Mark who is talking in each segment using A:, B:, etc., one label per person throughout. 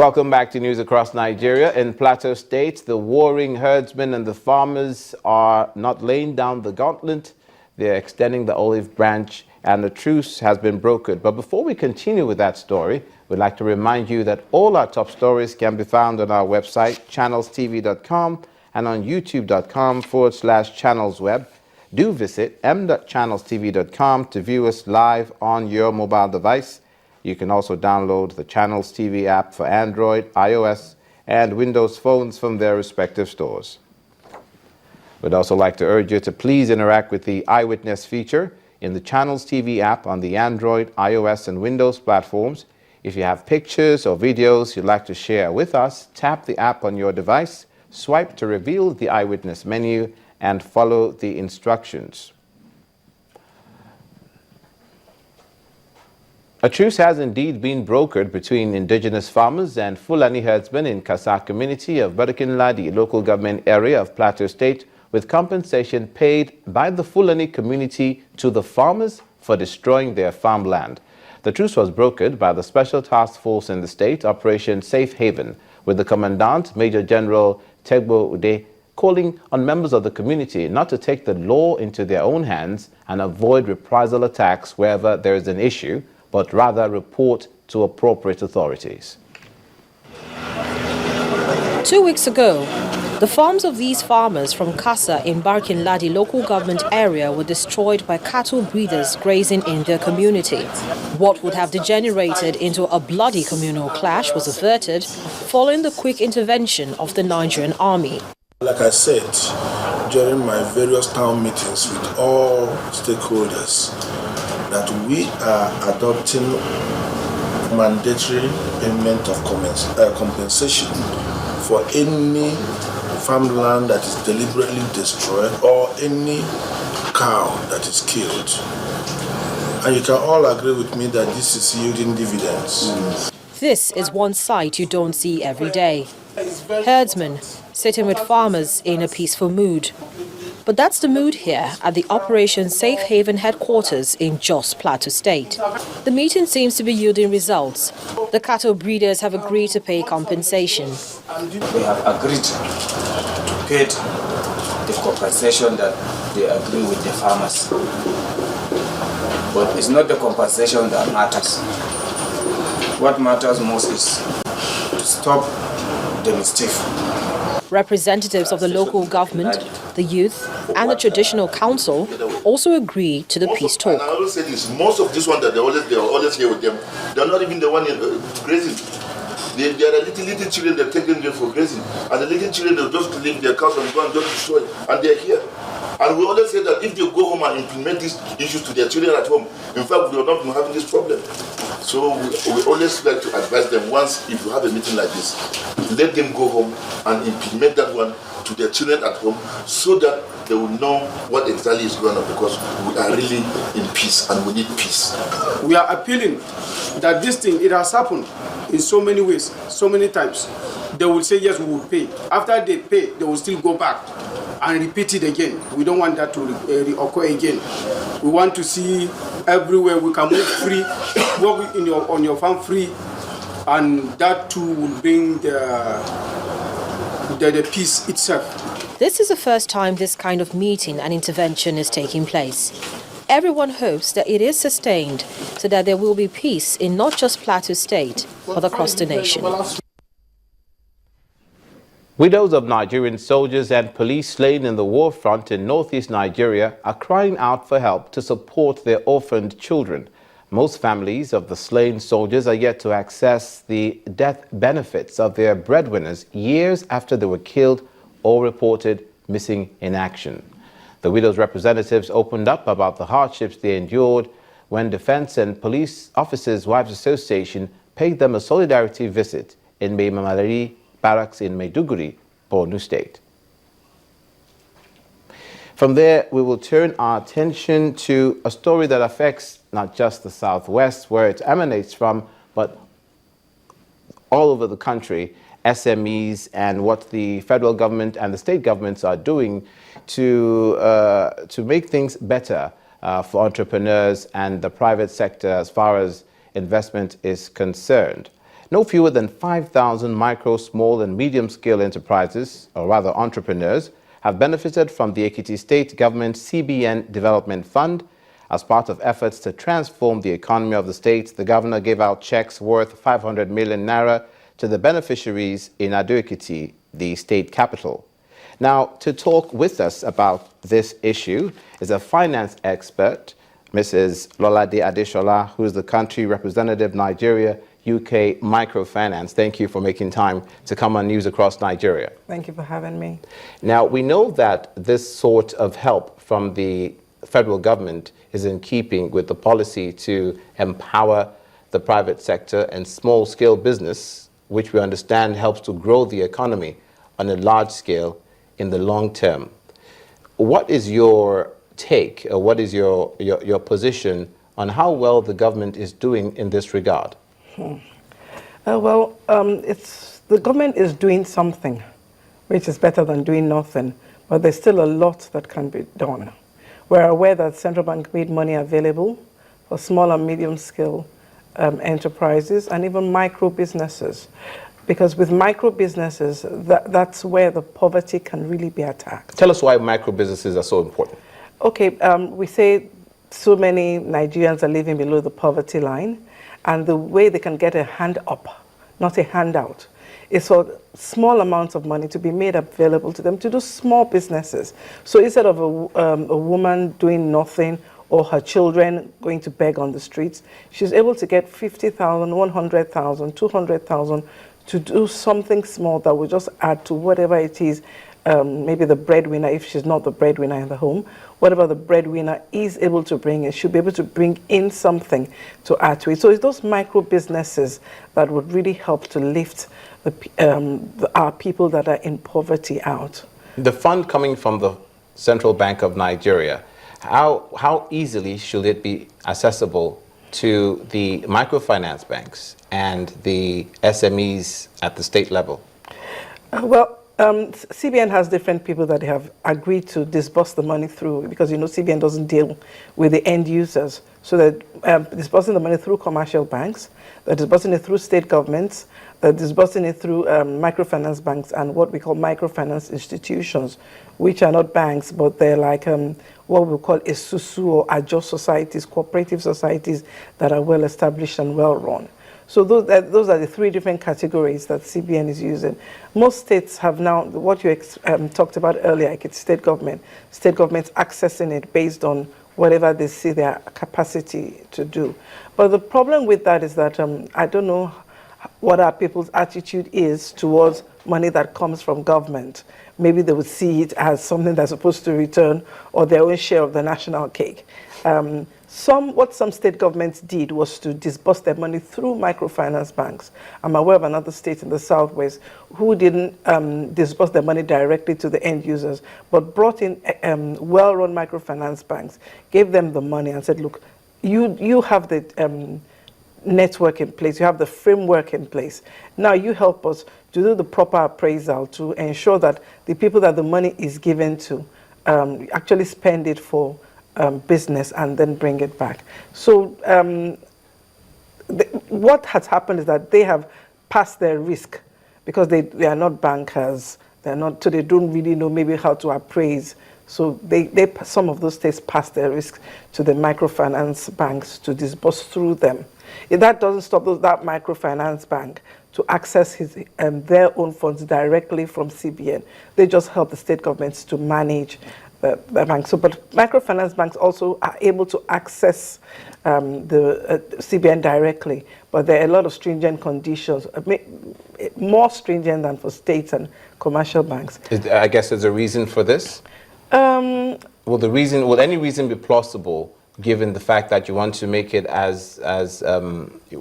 A: Welcome back to News Across Nigeria. In Plateau State, the warring herdsmen and the farmers are not laying down the gauntlet. They're extending the olive branch and the truce has been brokered. But before we continue with that story, we'd like to remind you that all our top stories can be found on our website, channelstv.com, and on youtube.com/channelsweb. Do visit m.channelstv.com to view us live on your mobile device. You can also download the Channels TV app for Android, iOS, and Windows phones from their respective stores. We'd also like to urge you to please interact with the Eyewitness feature in the Channels TV app on the Android, iOS, and Windows platforms. If you have pictures or videos you'd like to share with us, tap the app on your device, swipe to reveal the Eyewitness menu, and follow the instructions. A truce has indeed been brokered between indigenous farmers and Fulani herdsmen in Kasa community of Barkin-Ladi local government area of Plateau State, with compensation paid by the Fulani community to the farmers for destroying their farmland. The truce was brokered by the special task force in the state, Operation Safe Haven, with the commandant, Major General Tegbo Ude, calling on members of the community not to take the law into their own hands and avoid reprisal attacks wherever there is an issue, but rather report to appropriate authorities.
B: 2 weeks ago, the farms of these farmers from Kasa in Barkin-Ladi local government area were destroyed by cattle breeders grazing in their community. What would have degenerated into a bloody communal clash was averted following the quick intervention of the Nigerian army.
C: Like I said during my various town meetings with all stakeholders, that we are adopting mandatory payment of compensation for any farmland that is deliberately destroyed or any cow that is killed. And you can all agree with me that this is yielding dividends.
B: This is one sight you don't see every day. Herdsmen sitting with farmers in a peaceful mood. But that's the mood here at the Operation Safe Haven headquarters in Jos Plateau State. The meeting seems to be yielding results. The cattle breeders have agreed to pay compensation.
D: We have agreed to pay the compensation that they agree with the farmers. But it's not the compensation that matters. What matters most is to stop the mischief.
B: Representatives of the local government, the youth, and the traditional council also agree to the peace talk.
E: I always say this: most of this one that they are always here with them, they're not even the one grazing. They are little children that take them there for grazing, and the little children they just leave their cows and go and just destroy it, and they're here. And we always say that if they go home and implement these issues to their children at home, in fact, we are not having this problem. So we always like to advise them, once if you have a meeting like this, let them go home and implement that one to their children at home so that they will know what exactly is going on, because we are really in peace and we need peace.
F: We are appealing that this thing, it has happened in so many ways, so many times. They will say, yes, we will pay. After they pay, they will still go back and repeat it again. We don't want that to occur again. We want to see everywhere we can move free, work on your farm free, and that too will bring the peace itself.
B: This is the first time this kind of meeting and intervention is taking place. Everyone hopes that it is sustained so that there will be peace in not just Plateau State, but across the nation.
A: Widows of Nigerian soldiers and police slain in the war front in northeast Nigeria are crying out for help to support their orphaned children. Most families of the slain soldiers are yet to access the death benefits of their breadwinners years after they were killed or reported missing in action. The widows' representatives opened up about the hardships they endured when Defense and Police Officers' Wives Association paid them a solidarity visit in Maimamalari Barracks in Maiduguri, Borno State. From there, we will turn our attention to a story that affects not just the Southwest, where it emanates from, but all over the country, SMEs and what the federal government and the state governments are doing to make things better for entrepreneurs and the private sector as far as investment is concerned. No fewer than 5,000 micro, small and medium-scale enterprises, or rather entrepreneurs, have benefited from the Ekiti State Government CBN Development Fund. As part of efforts to transform the economy of the state, the governor gave out checks worth 500 million naira to the beneficiaries in Ado-Ekiti, the state capital. Now, to talk with us about this issue is a finance expert, Mrs. Lolade Adeshola, who is the country representative, Nigeria, UK Microfinance. Thank you for making time to come on News Across Nigeria.
G: Thank you for having me.
A: Now, we know that this sort of help from the federal government is in keeping with the policy to empower the private sector and small-scale business, which we understand helps to grow the economy on a large scale in the long term. What is your take, or what is your position on how well the government is doing in this regard?
G: The government is doing something, which is better than doing nothing, but there's still a lot that can be done. We're aware that central bank made money available for small and medium scale enterprises and even micro businesses. Because with micro businesses, that's where the poverty can really be attacked.
A: Tell us why micro businesses are so important.
G: Okay, we say so many Nigerians are living below the poverty line, and the way they can get a hand up, not a handout, is for small amounts of money to be made available to them to do small businesses. So instead of a woman doing nothing or her children going to beg on the streets, she's able to get 50,000, 100,000, 200,000 to do something small that will just add to whatever it is, maybe the breadwinner, if she's not the breadwinner in the home, whatever the breadwinner is able to bring in, she'll be able to bring in something to add to it. So it's those micro businesses that would really help to lift our people that are in poverty out.
A: The fund coming from the Central Bank of Nigeria, how easily should it be accessible to the microfinance banks and the SMEs at the state level?
G: CBN has different people that have agreed to disburse the money through, because CBN doesn't deal with the end users. So they're disbursing the money through commercial banks, they're disbursing it through state governments, they're disbursing it through microfinance banks and what we call microfinance institutions, which are not banks, but they're like what we call Esusu or Ajo societies, cooperative societies that are well established and well run. So those are the three different categories that CBN is using. Most states have now, what you talked about earlier, like it's state governments accessing it based on whatever they see their capacity to do. But the problem with that is that I don't know what our people's attitude is towards money that comes from government. Maybe they would see it as something that's supposed to return or their own share of the national cake. What some state governments did was to disburse their money through microfinance banks. I'm aware of another state in the southwest who didn't disburse their money directly to the end users, but brought in well-run microfinance banks, gave them the money and said, look, you have the network in place, you have the framework in place. Now you help us to do the proper appraisal to ensure that the people that the money is given to actually spend it for business and then bring it back. So what has happened is that they have passed their risk because they are not bankers, so they don't really know maybe how to appraise. So some of those states pass their risk to the microfinance banks to disburse through them. If that doesn't stop that microfinance bank to access their own funds directly from CBN. They just help the state governments to manage the bank. But microfinance banks also are able to access the CBN directly, but there are a lot of stringent conditions, more stringent than for states and commercial banks.
A: I guess there's a reason for this? Will any reason be plausible, given the fact that you want to make it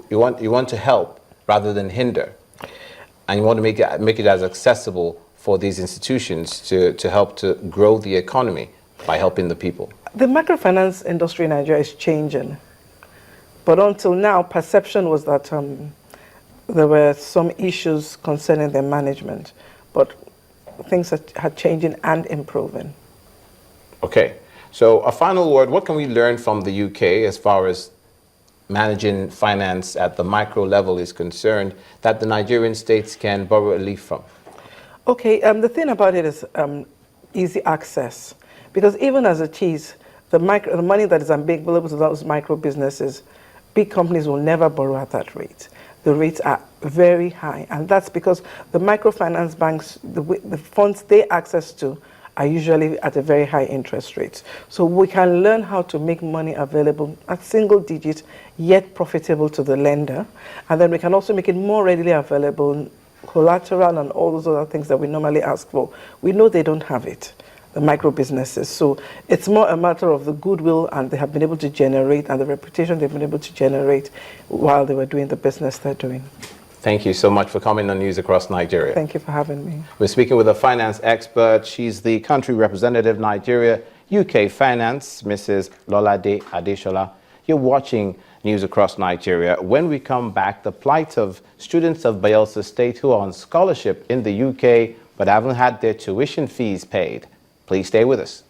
A: you want to help rather than hinder, and you want to make it as accessible for these institutions to help to grow the economy by helping the people?
G: The microfinance industry in Nigeria is changing, but until now, perception was that there were some issues concerning their management, but things are changing and improving.
A: Okay, so a final word, what can we learn from the UK as far as managing finance at the micro level is concerned that the Nigerian states can borrow relief from?
G: Okay, the thing about it is easy access. Because even as it is, the money that is available to those micro businesses, big companies will never borrow at that rate. The rates are very high, and that's because the microfinance banks, the funds they access to are usually at a very high interest rate. So we can learn how to make money available at single digit, yet profitable to the lender. And then we can also make it more readily available, collateral and all those other things that we normally ask for. We know they don't have it, the micro businesses. So it's more a matter of the goodwill and they have been able to generate and the reputation they've been able to generate while they were doing the business they're doing.
A: Thank you so much for coming on News Across Nigeria.
G: Thank you for having me.
A: We're speaking with a finance expert. She's the country representative, Nigeria, UK Finance, Mrs. Lolade Adeshola. You're watching News Across Nigeria. When we come back, the plight of students of Bayelsa State who are on scholarship in the UK but haven't had their tuition fees paid. Please stay with us.